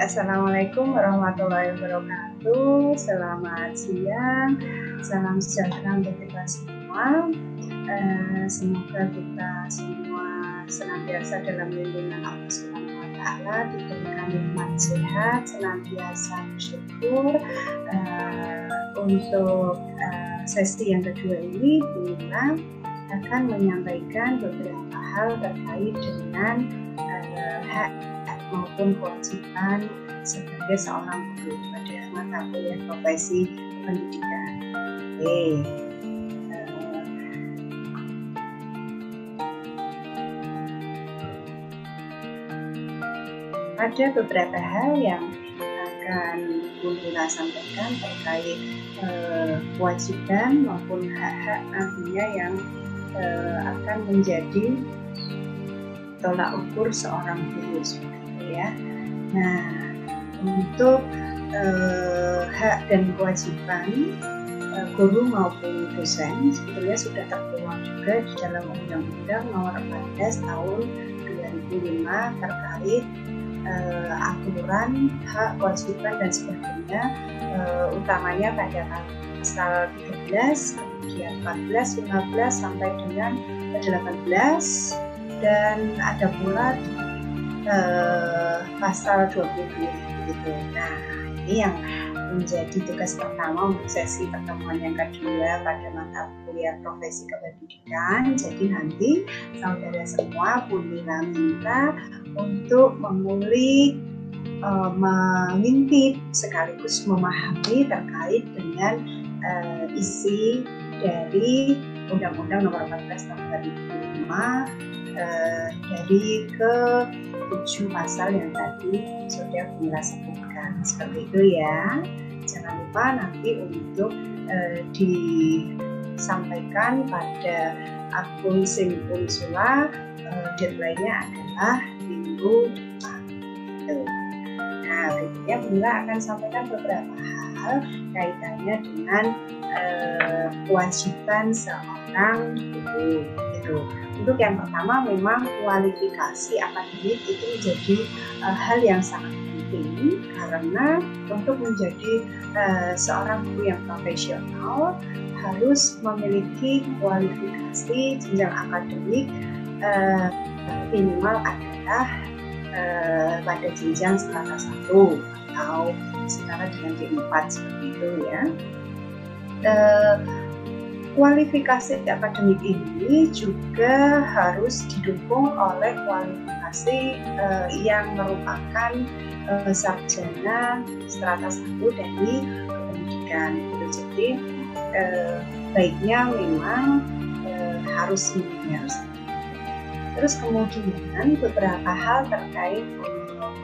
Assalamualaikum warahmatullahi wabarakatuh. Selamat siang, salam sejahtera untuk kita semua. Semoga kita semua senantiasa dalam lindungan Allah Subhanahu wa Ta'ala, diberikan nikmat sehat, senantiasa bersyukur. Untuk sesi yang kedua ini, Bunda akan menyampaikan beberapa hal terkait dengan hak maupun kewajiban sebagai seorang guru pada mata kuliah profesi pendidikan. Ada beberapa hal yang akan Bunda sampaikan terkait kewajiban maupun hak-hak nantinya yang akan menjadi tolak ukur seorang guru, ya. Nah, untuk hak dan kewajiban guru maupun dosen sebetulnya sudah tertuang juga di dalam Undang-Undang Nomor 14 Tahun 2005 terkait aturan hak, kewajiban dan sebagainya, utamanya pada pasal 13, kemudian 14, 15 sampai dengan 18, dan ada pula pasal 22 gitu. Nah, ini yang menjadi tugas pertama untuk sesi pertemuan yang kedua pada mata kuliah profesi kependidikan. Jadi nanti saudara semua Bunda minta untuk mengulik, mengintip sekaligus memahami terkait dengan isi dari Undang-Undang Nomor 14 Tahun 2005 dari ke-7 pasal yang tadi sudah Bunda sebutkan. Seperti itu ya. Jangan lupa nanti untuk disampaikan pada akun Sim Unsula, deadline-nya adalah minggu depan. Nah, berikutnya Bunda akan sampaikan beberapa hal kaitannya dengan kewajiban seorang guru. Untuk yang pertama, memang kualifikasi akademik itu menjadi hal yang sangat penting, karena untuk menjadi seorang guru yang profesional harus memiliki kualifikasi jenjang akademik minimal adalah pada jenjang strata 1 atau setara dengan D4 seperti itu ya. Kualifikasi akademik ini juga harus didukung oleh kualifikasi yang merupakan sarjana strata 1 dari kependidikan. Jadi baiknya memang harus senior. Terus kemudian beberapa hal terkait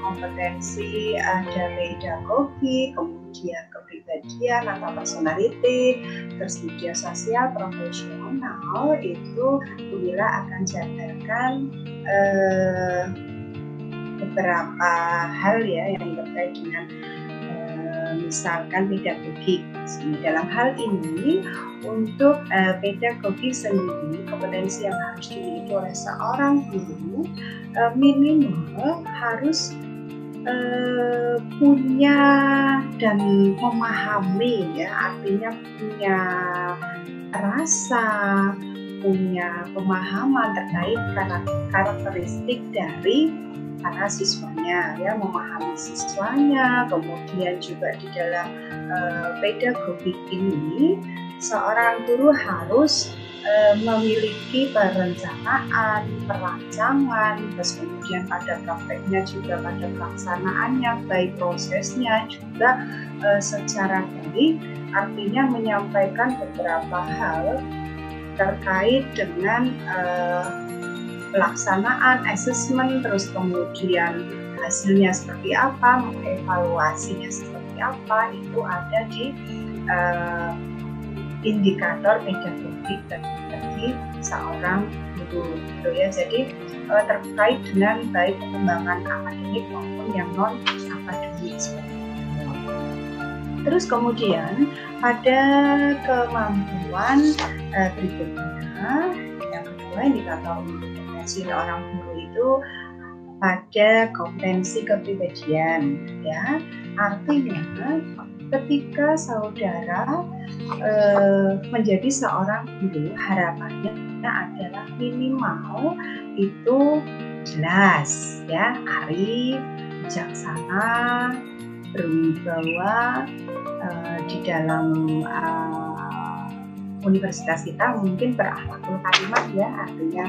kompetensi, ada pedagogi, kemudian kepribadian atau personality, terus media sosial profesional, itu Bunda akan jabarkan beberapa hal ya yang terkait dengan misalkan pedagogi. Dalam hal ini untuk pedagogi sendiri, kompetensi yang harus dimiliki oleh seorang guru minimal harus punya dan memahami ya, artinya punya rasa, punya pemahaman terkait karakteristik dari para siswanya ya, memahami siswanya. Kemudian juga di dalam pedagogi ini seorang guru harus memiliki perencanaan, perancangan, terus kemudian pada prakteknya juga pada pelaksanaannya, baik prosesnya juga secara baik, artinya menyampaikan beberapa hal terkait dengan pelaksanaan, assessment, terus kemudian hasilnya seperti apa, evaluasinya seperti apa, itu ada di indikator pedagogik bagi seorang guru gitu ya. Jadi terkait dengan baik pengembangan akademik maupun yang non akademik seperti itu. Terus kemudian pada kemampuan berikutnya, yang kedua indikator kompetensi seorang guru itu pada kompetensi kepribadian, ya. Artinya ketika saudara menjadi seorang guru, harapannya adalah minimal itu jelas, ya, arif, bijaksana, berwibawa. Di dalam universitas kita mungkin berakhlakul karimah, ya, artinya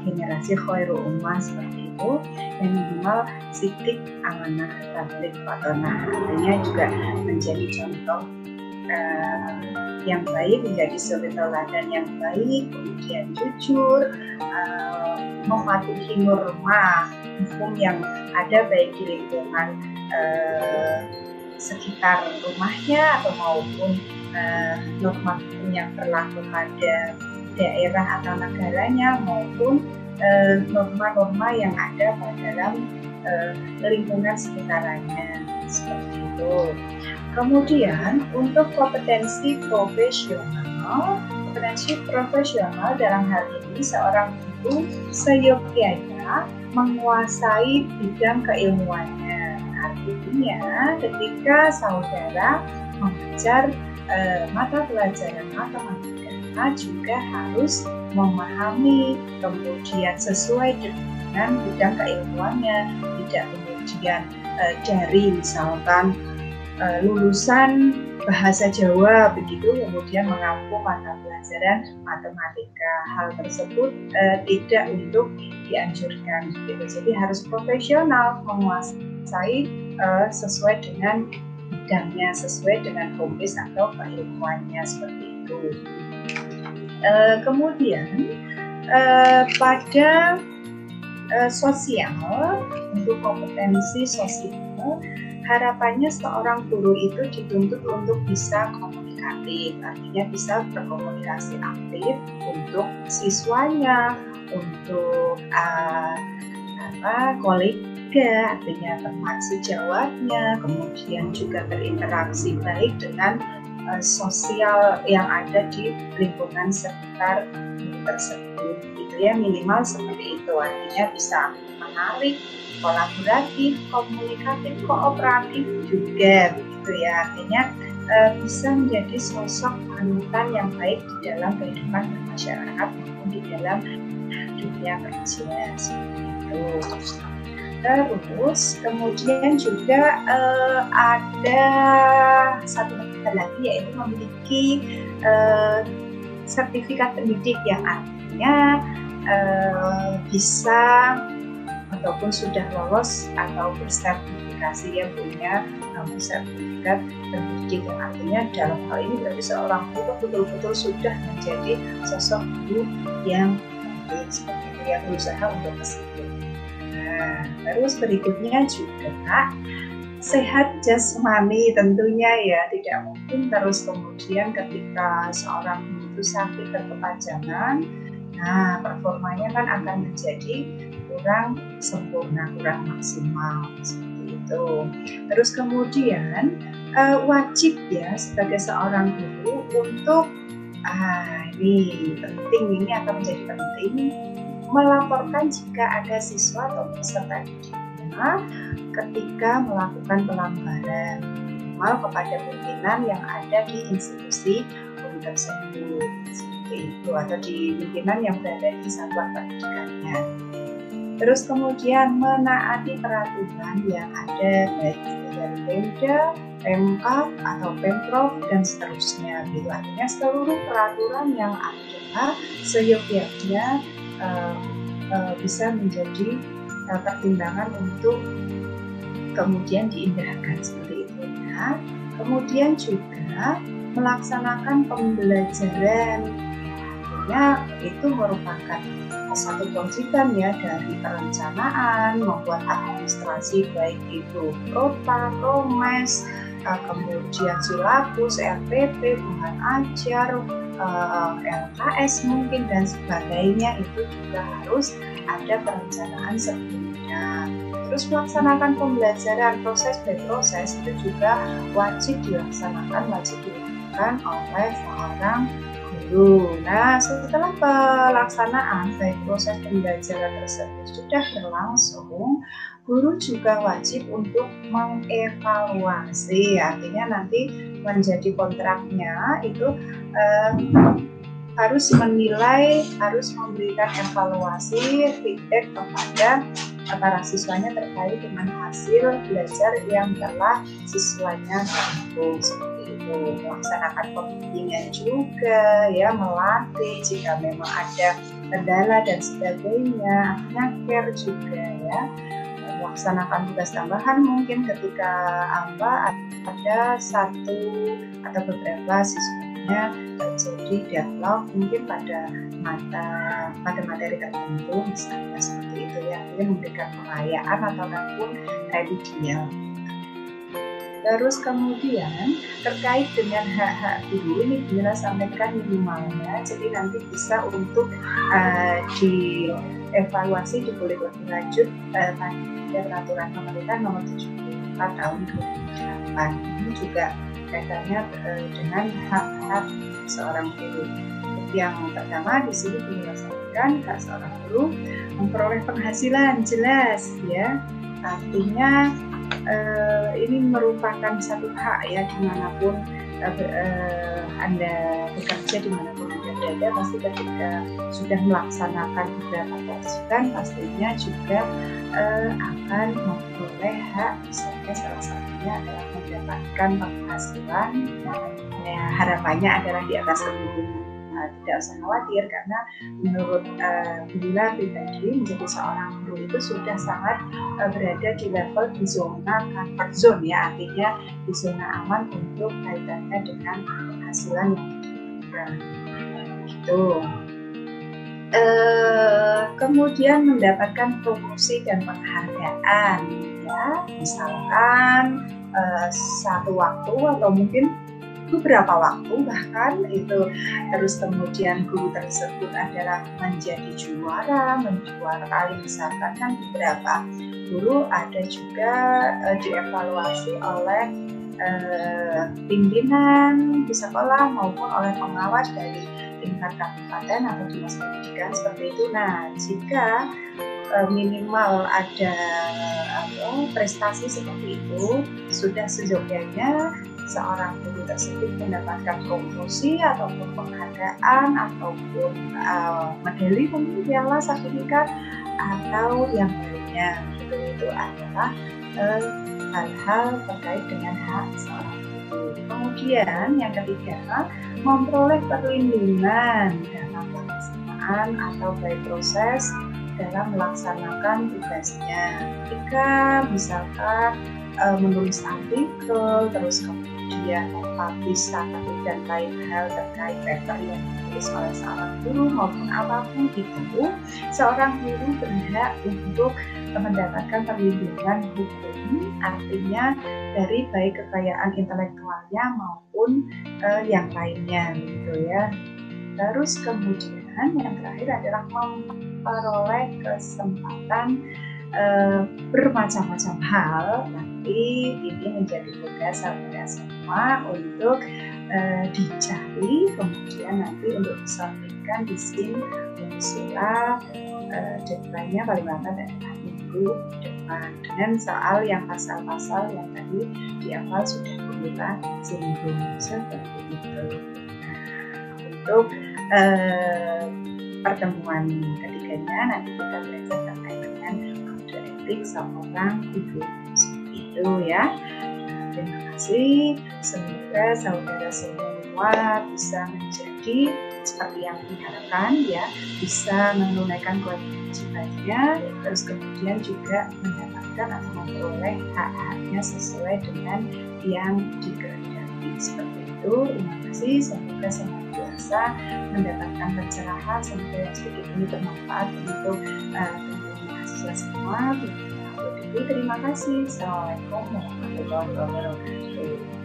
generasi khairul ummah seperti itu, dan minimal sidik amanah tabligh fatonah, artinya juga menjadi contoh yang baik, menjadi suri teladan yang baik, kemudian jujur, mematuhi norma hukum yang ada baik di lingkungan sekitar rumahnya atau maupun norma hukum yang berlaku pada daerah atau negaranya, maupun norma-norma yang ada pada dalam lingkungan sekitarnya, seperti itu. Kemudian untuk kompetensi profesional dalam hal ini seorang guru seyogyanya menguasai bidang keilmuannya. Artinya ketika saudara mengajar mata pelajaran matematika juga harus memahami, kemudian sesuai dengan bidang keilmuannya, tidak kemudian dari misalkan lulusan bahasa Jawa begitu kemudian mengampu mata pelajaran matematika. Hal tersebut tidak untuk dianjurkan gitu. Jadi harus profesional, menguasai sesuai dengan bidangnya, sesuai dengan hobi atau keilmuannya, seperti itu. Kemudian pada sosial, untuk kompetensi sosial, harapannya seorang guru itu dituntut untuk bisa komunikatif, artinya bisa berkomunikasi aktif untuk siswanya, untuk kolega, artinya teman sejawatnya, kemudian juga berinteraksi baik dengan sosial yang ada di lingkungan sekitar tersebut. Itu ya, minimal seperti itu, artinya bisa menarik, kolaboratif, komunikatif, kooperatif juga begitu ya, artinya bisa menjadi sosok panutan yang baik di dalam kehidupan masyarakat maupun di dalam dunia kerja, seperti itu. Terus kemudian juga ada satu hal lagi, yaitu memiliki sertifikat pendidik yang artinya bisa ataupun sudah lolos atau bersertifikasi, yang punya sertifikat pendidik, yang artinya dalam hal ini berarti seorang guru betul-betul sudah menjadi sosok guru yang baik, seperti itu ya, berusaha untuk ke situ. Nah, terus berikutnya juga sehat jasmani tentunya ya, tidak mungkin terus kemudian ketika seorang guru itu sakit berkepanjangan, nah performanya kan akan menjadi kurang sempurna, kurang maksimal, seperti itu. Terus kemudian wajib ya sebagai seorang guru untuk ini penting, ini akan menjadi penting, melaporkan jika ada siswa atau peserta didiknya ketika melakukan pelanggaran minimal kepada pimpinan yang ada di institusi tersebut, seperti itu, atau di pimpinan yang berada di satuan pendidikannya. Terus kemudian menaati peraturan yang ada baik dari Pemda, Pemkab atau Pemprov dan seterusnya. Gitu. Artinya seluruh peraturan yang ada seyogyanya bisa menjadi pertimbangan untuk kemudian diindahkan, seperti itu ya. Kemudian juga melaksanakan pembelajaran, artinya itu merupakan satu kewajiban ya dari perencanaan, membuat administrasi baik itu prota, promes, kemudian silabus, RPP, bulan ajar, LKS mungkin dan sebagainya, itu juga harus ada perencanaan sebelumnya. Terus melaksanakan pembelajaran proses by proses itu juga wajib dilaksanakan oleh seorang guru guru. Nah, setelah pelaksanaan baik proses pembelajaran tersebut sudah berlangsung, guru juga wajib untuk mengevaluasi. Artinya nanti menjadi kontraknya itu harus menilai, harus memberikan evaluasi, feedback kepada para siswanya terkait dengan hasil belajar yang telah siswanya tempuh. Seperti itu, melaksanakan pembimbingan juga, ya, melatih jika memang ada kendala dan sebagainya, care juga, ya, melaksanakan tugas tambahan mungkin ketika ada satu atau beberapa siswanya terjadi dialog mungkin pada materi tertentu, misalnya seperti itu, ya, memberikan pengayaan ataupun remedial. Terus kemudian terkait dengan hak-hak guru ini bila sampaikan minimalnya, jadi nanti bisa untuk dievaluasi diboleh lebih lanjut pada peraturan pemerintah nomor 74 tahun 2008. Ini juga kaitannya dengan hak-hak seorang guru. Yang pertama di sini dijelaskan hak seorang guru memperoleh penghasilan, jelas, ya. Artinya ini merupakan satu hak, ya, dimanapun Anda bekerja, dimanapun Anda berada, pasti ketika sudah melaksanakan beberapa kewajiban pastinya juga akan memperoleh hak, misalnya salah satunya adalah mendapatkan penghasilan. Ya, harapannya adalah di atas kemungkinan. Tidak usah khawatir karena menurut Bila pribadi menjadi seorang guru itu sudah sangat berada di level di zona comfort zone, ya, artinya di zona aman untuk kaitannya dengan penghasilan yang diberikan. Gitu. Kemudian mendapatkan promosi dan penghargaan, ya, misalkan satu waktu atau mungkin beberapa waktu bahkan itu, terus kemudian guru tersebut adalah menjadi juara, menjuarai, misalkan kan beberapa guru ada juga dievaluasi oleh pimpinan di sekolah maupun oleh pengawas dari tingkat kabupaten atau dinas pendidikan seperti itu. Nah, jika minimal ada prestasi seperti itu, sudah seyogyanya seorang guru tersebut mendapatkan promosi ataupun penghargaan ataupun medali, mungkin piala, sertifikat atau yang lainnya. Itu adalah hal-hal terkait dengan hak seorang guru. Kemudian yang ketiga, memperoleh perlindungan dalam pelaksanaan atau baik proses dalam melaksanakan tugasnya. Jika misalkan menulis artikel, terus kemudian mempublish dan lain hal terkait paper yang ditulis oleh seorang guru maupun apapun itu, seorang guru berhak untuk mendapatkan perlindungan hukum, artinya dari baik kekayaan intelektualnya maupun yang lainnya, gitu, ya. Terus kemudian yang terakhir adalah memperoleh kesempatan bermacam-macam hal. Nanti ini menjadi tugas saudara semua untuk dicari, kemudian nanti untuk disampaikan di SIM unsila deadline-nya paling lambat adalah minggu depan, dengan soal yang pasal-pasal yang tadi di awal sudah kita singgung seperti itu. Untuk pertemuan ketiganya nanti kita belajar terkait dengan kode etik seorang guru, seperti itu, ya. Terima kasih, semoga saudara semua bisa menjadi seperti yang diharapkan, ya, bisa menunaikan kewajibannya, terus kemudian juga mendapatkan atau memperoleh hak-haknya sesuai dengan yang dikehendaki, seperti itu. Terima kasih, semoga senantiasa mendapatkan pencerahan, semoga yang sedikit ini bermanfaat untuk teman-teman mahasiswa semua. Terima kasih. Assalamualaikum warahmatullahi wabarakatuh.